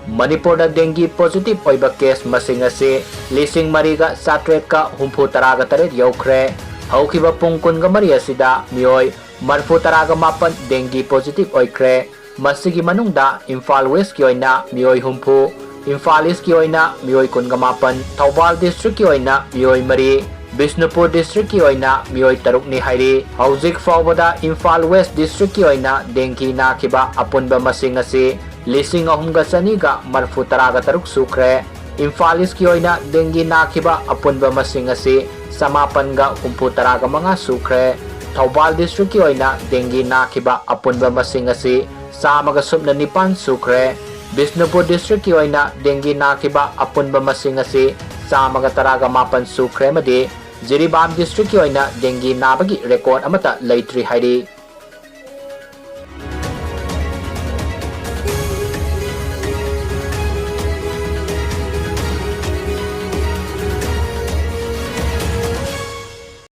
Manipurda dengue positive oiba case masing ase lising mariga satret ka humpu taraga taret Youkhre. Haukiba pung kun ga mari asida mioi marfu taraga mapan dengue positive oikre. Masigi manungda Imphal West ki oina mioi humpu, Imphal East ki oina mioi kun ga mapan, Thoubal district ki oina mioi mari, Bishnupur district ki oina mioi taruk ni hairi. Hauzik faubada Imphal West district ki oina dengue nakiba apunba masing ase lising ahumga saniga marfu taraga taruk sukre. Imphal East ki oina dengue nakiba apunba masing ase samapan ga humpu taraga mga sukre. Thoubal district ki oina dengue nakiba apunba masing ase Samaga subna nipan sukre. Bishnupur district ki oina dengue nakiba apunba masing ase Samaga taraga mapan sukre madi. Jiribam district ki oina dengue nabagi record amata laitri hairi.